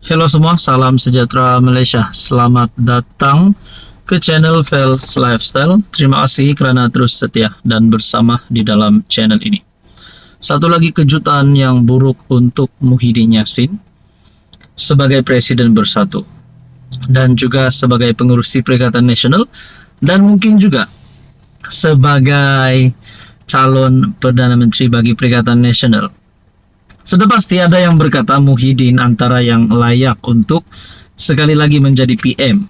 Halo semua, salam sejahtera Malaysia. Selamat datang ke channel Fels Lifestyle. Terima kasih kerana terus setia dan bersama di dalam channel ini. Satu lagi kejutan yang buruk untuk Muhyiddin Yassin sebagai Presiden Bersatu dan juga sebagai pengerusi Perikatan Nasional dan mungkin juga sebagai calon Perdana Menteri bagi Perikatan Nasional. Sudah pasti ada yang berkata Muhyiddin antara yang layak untuk sekali lagi menjadi PM.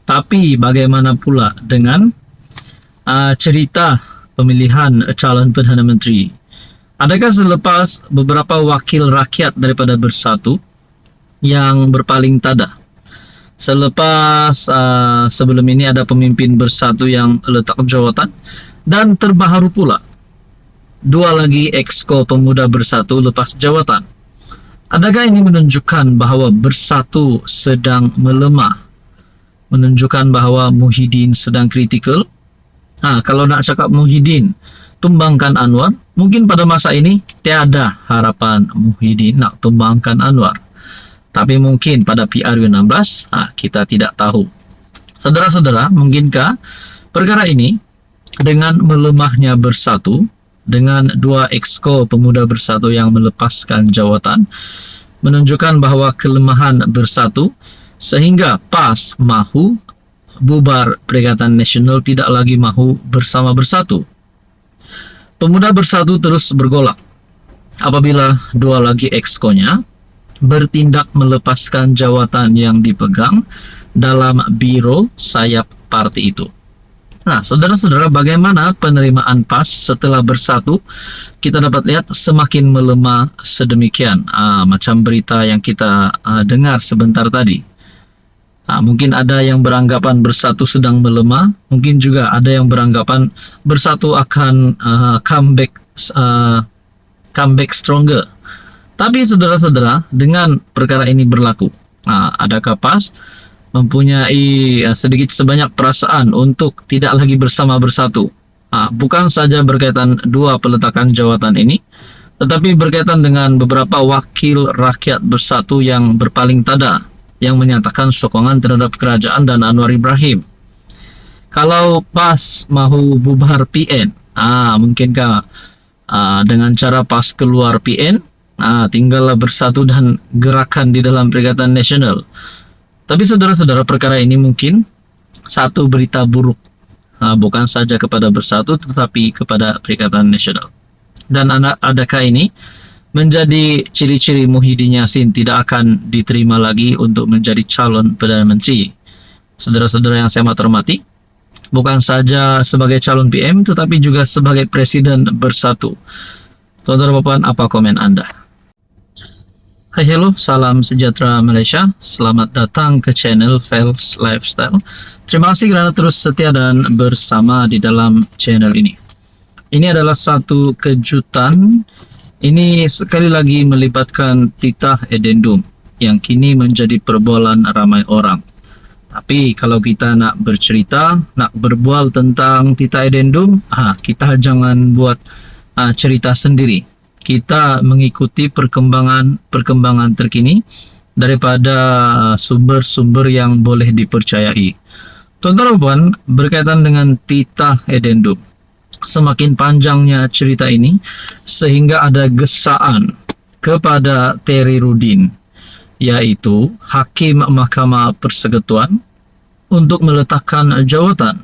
Tapi bagaimana pula dengan cerita pemilihan calon Perdana Menteri? Adakah selepas beberapa wakil rakyat daripada Bersatu yang berpaling tada? Selepas sebelum ini ada pemimpin Bersatu yang letak jawatan dan terbaru pula dua lagi exco pemuda Bersatu lepas jawatan. Adakah ini menunjukkan bahawa Bersatu sedang melemah? Menunjukkan bahawa Muhyiddin sedang kritikal? Kalau nak cakap Muhyiddin tumbangkan Anwar, mungkin pada masa ini tiada harapan Muhyiddin nak tumbangkan Anwar. Tapi mungkin pada PRU16, kita tidak tahu. Saudara-saudara, mungkinkah perkara ini dengan melemahnya Bersatu, dengan dua exco pemuda Bersatu yang melepaskan jawatan, menunjukkan bahawa kelemahan Bersatu sehingga PAS mahu bubar Perikatan Nasional, tidak lagi mahu bersama Bersatu. Pemuda Bersatu terus bergolak apabila dua lagi exco-nya bertindak melepaskan jawatan yang dipegang dalam biro sayap parti itu. Saudara-saudara, bagaimana penerimaan PAS setelah Bersatu? Kita dapat lihat semakin melemah sedemikian, macam berita yang kita dengar sebentar tadi. Mungkin ada yang beranggapan Bersatu sedang melemah, mungkin juga ada yang beranggapan Bersatu akan comeback stronger. Tapi saudara-saudara, dengan perkara ini berlaku, adakah PAS mempunyai sedikit sebanyak perasaan untuk tidak lagi bersama Bersatu? Bukan saja berkaitan dua peletakan jawatan ini, tetapi berkaitan dengan beberapa wakil rakyat Bersatu yang berpaling tada, yang menyatakan sokongan terhadap kerajaan dan Anwar Ibrahim. Kalau PAS mahu bubar PN, mungkinkah dengan cara PAS keluar PN, tinggallah Bersatu dan gerakan di dalam Perikatan Nasional? Tapi saudara-saudara, perkara ini mungkin satu berita buruk, bukan saja kepada Bersatu tetapi kepada Perikatan Nasional. Dan adakah ini menjadi ciri-ciri Muhyiddin Yassin tidak akan diterima lagi untuk menjadi calon Perdana Menteri? Saudara-saudara yang saya hormati, bukan saja sebagai calon PM tetapi juga sebagai Presiden Bersatu. Saudara Bapak, apa komen Anda? Hai, hello, salam sejahtera Malaysia. Selamat datang ke channel Fels Lifestyle. Terima kasih kerana terus setia dan bersama di dalam channel ini. Ini adalah satu kejutan. Ini sekali lagi melibatkan titah edendum yang kini menjadi perbualan ramai orang. Tapi kalau kita nak bercerita, nak berbual tentang titah edendum, kita jangan buat cerita sendiri. Kita mengikuti perkembangan terkini daripada sumber-sumber yang boleh dipercayai. Tuan-tuan, berkaitan dengan titah edendum, semakin panjangnya cerita ini sehingga ada gesaan kepada Terry Rudin, yaitu Hakim Mahkamah Persekutuan, untuk meletakkan jawatan.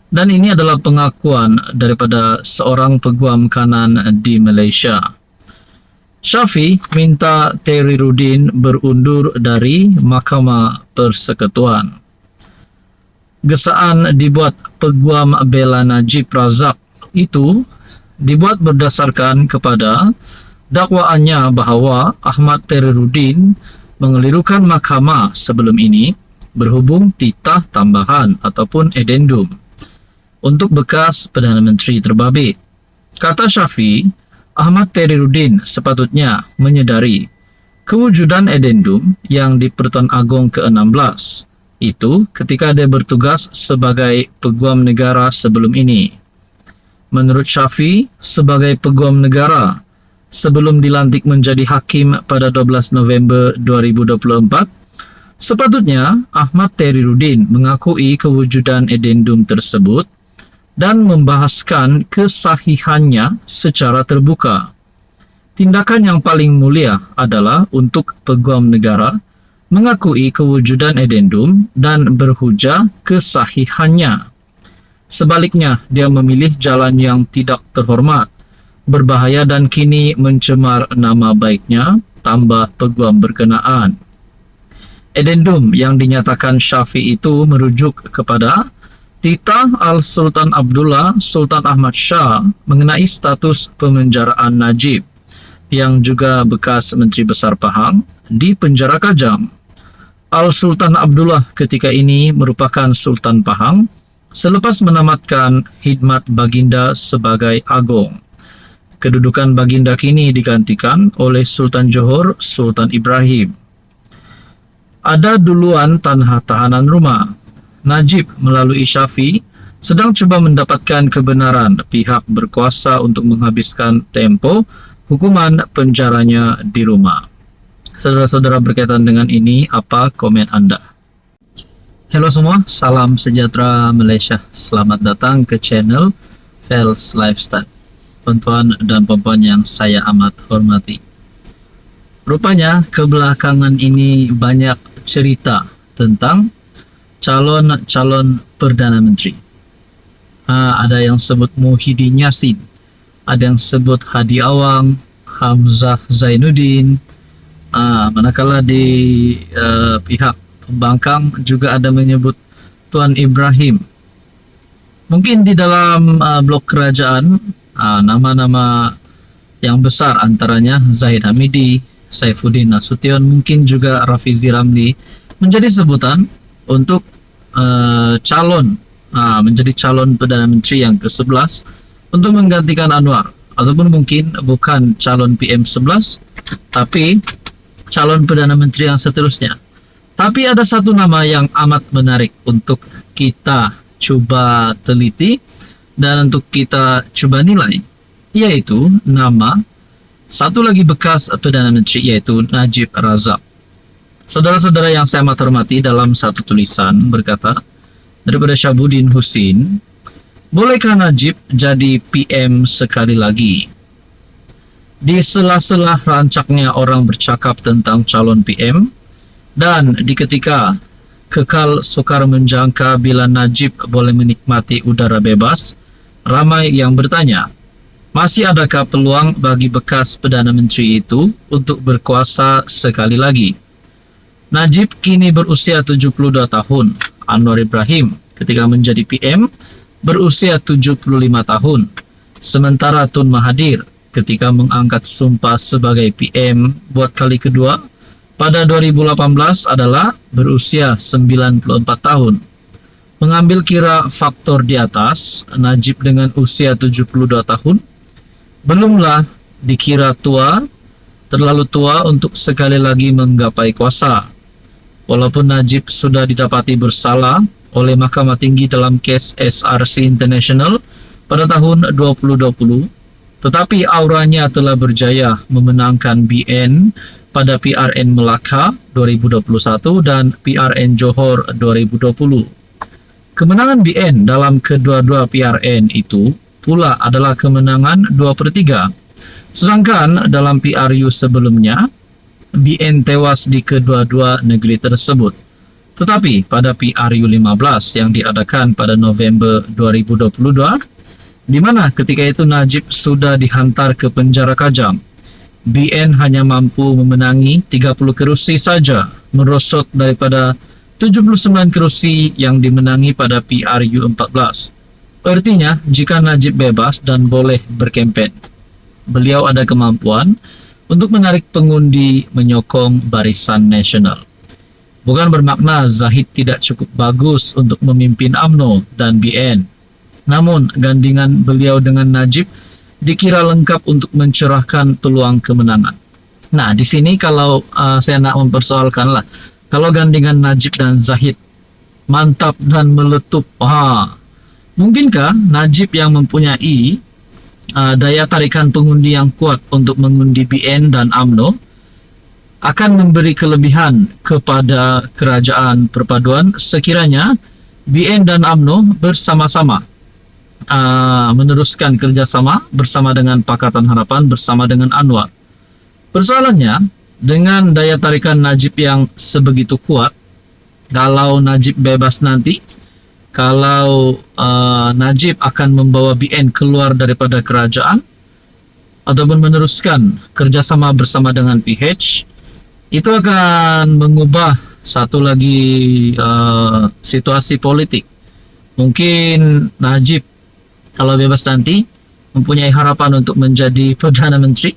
Dan ini adalah pengakuan daripada seorang peguam kanan di Malaysia. Syafi minta Terry Rudin berundur dari Mahkamah Persekutuan. Gesaan dibuat peguam bela Najib Razak itu dibuat berdasarkan kepada dakwaannya bahawa Ahmad Terry Rudin mengelirukan mahkamah sebelum ini berhubung titah tambahan ataupun edendum untuk bekas Perdana Menteri terbabit. Kata Syafi, Ahmad Terry Rudin sepatutnya menyedari kewujudan edendum yang di Pertuan Agong ke-16 itu ketika dia bertugas sebagai peguam negara sebelum ini. Menurut Syafi, sebagai peguam negara, sebelum dilantik menjadi hakim pada 12 November 2024, sepatutnya Ahmad Tehriruddin mengakui kewujudan edendum tersebut dan membahaskan kesahihannya secara terbuka. Tindakan yang paling mulia adalah untuk peguam negara mengakui kewujudan edendum dan berhujah kesahihannya. Sebaliknya, dia memilih jalan yang tidak terhormat, berbahaya dan kini mencemar nama baiknya, tambah peguam berkenaan. Edendum yang dinyatakan Syafi'i itu merujuk kepada Titah Al-Sultan Abdullah Sultan Ahmad Shah mengenai status pemenjaraan Najib, yang juga bekas Menteri Besar Pahang, di penjara Kajang. Al-Sultan Abdullah ketika ini merupakan Sultan Pahang selepas menamatkan khidmat baginda sebagai Agong. Kedudukan baginda kini digantikan oleh Sultan Johor Sultan Ibrahim. Ada duluan tanah tahanan rumah. Najib melalui Syafi'i sedang coba mendapatkan kebenaran pihak berkuasa untuk menghabiskan tempo hukuman penjaranya di rumah. Saudara-saudara, berkaitan dengan ini, apa komen Anda? Halo semua, salam sejahtera Malaysia. Selamat datang ke channel Fels Lifestyle. Tuan-tuan dan puan-puan yang saya amat hormati. Rupanya kebelakangan ini banyak cerita tentang calon-calon Perdana Menteri. Ada yang sebut Muhyiddin Yassin, ada yang sebut Hadi Awang, Hamzah Zainuddin, manakala di pihak pembangkang juga ada menyebut Tuan Ibrahim. Mungkin di dalam blok kerajaan, nama-nama yang besar antaranya Zahid Hamidi, Saifuddin Nasution, mungkin juga Rafizi Ramli menjadi sebutan untuk menjadi calon Perdana Menteri yang ke-11 untuk menggantikan Anwar, ataupun mungkin bukan calon PM11 tapi calon Perdana Menteri yang seterusnya. Tapi ada satu nama yang amat menarik untuk kita coba teliti dan untuk kita coba nilai, yaitu nama satu lagi bekas Perdana Menteri, yaitu Najib Razak. Saudara-saudara yang saya amat hormati, dalam satu tulisan berkata daripada Syabuddin Husin, bolehkah Najib jadi PM sekali lagi? Di sela-sela rancaknya orang bercakap tentang calon PM, dan di ketika kekal sukar menjangka bila Najib boleh menikmati udara bebas, ramai yang bertanya, masih adakah peluang bagi bekas Perdana Menteri itu untuk berkuasa sekali lagi? Najib kini berusia 72 tahun. Anwar Ibrahim ketika menjadi PM berusia 75 tahun. Sementara Tun Mahathir ketika mengangkat sumpah sebagai PM buat kali kedua pada 2018 adalah berusia 94 tahun. Mengambil kira faktor di atas, Najib dengan usia 72 tahun belumlah dikira terlalu tua untuk sekali lagi menggapai kuasa. Walaupun Najib sudah didapati bersalah oleh Mahkamah Tinggi dalam kes SRC International pada tahun 2020, tetapi auranya telah berjaya memenangkan BN pada PRN Melaka 2021 dan PRN Johor 2020. Kemenangan BN dalam kedua-dua PRN itu pula adalah kemenangan 2/3. Sedangkan dalam PRU sebelumnya, BN tewas di kedua-dua negeri tersebut. Tetapi pada PRU 15 yang diadakan pada November 2022, di mana ketika itu Najib sudah dihantar ke penjara Kajang, BN hanya mampu memenangi 30 kerusi saja, merosot daripada 79 kerusi yang dimenangi pada PRU 14. Artinya, jika Najib bebas dan boleh berkempen, beliau ada kemampuan untuk menarik pengundi menyokong Barisan Nasional. Bukan bermakna Zahid tidak cukup bagus untuk memimpin UMNO dan BN. Namun, gandingan beliau dengan Najib dikira lengkap untuk mencerahkan peluang kemenangan. Nah, di sini kalau saya nak mempersoalkan lah, kalau gandingan Najib dan Zahid mantap dan meletup, mungkinkah Najib yang mempunyai daya tarikan pengundi yang kuat untuk mengundi BN dan UMNO akan memberi kelebihan kepada kerajaan perpaduan sekiranya BN dan UMNO bersama-sama meneruskan kerjasama bersama dengan Pakatan Harapan bersama dengan Anwar. Persoalannya, dengan daya tarikan Najib yang sebegitu kuat, kalau Najib bebas nanti, kalau Najib akan membawa BN keluar daripada kerajaan ataupun meneruskan kerjasama bersama dengan PH, itu akan mengubah satu lagi situasi politik. Mungkin Najib kalau bebas nanti mempunyai harapan untuk menjadi Perdana Menteri.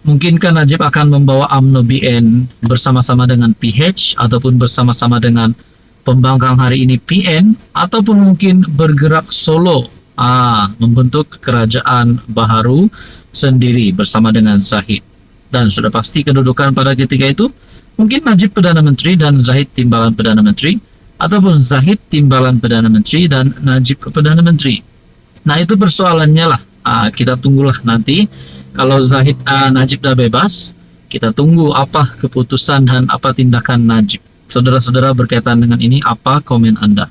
Mungkinkah Najib akan membawa UMNO BN bersama-sama dengan PH ataupun bersama-sama dengan pembangkang hari ini PN, ataupun mungkin bergerak solo membentuk kerajaan baharu sendiri bersama dengan Zahid. Dan sudah pasti kedudukan pada ketika itu mungkin Najib Perdana Menteri dan Zahid timbalan Perdana Menteri, ataupun Zahid timbalan Perdana Menteri dan Najib Perdana Menteri. Nah, itu persoalannya lah. Kita tunggulah nanti kalau Najib dah bebas, kita tunggu apa keputusan dan apa tindakan Najib. Saudara-saudara berkaitan dengan ini, apa komen Anda?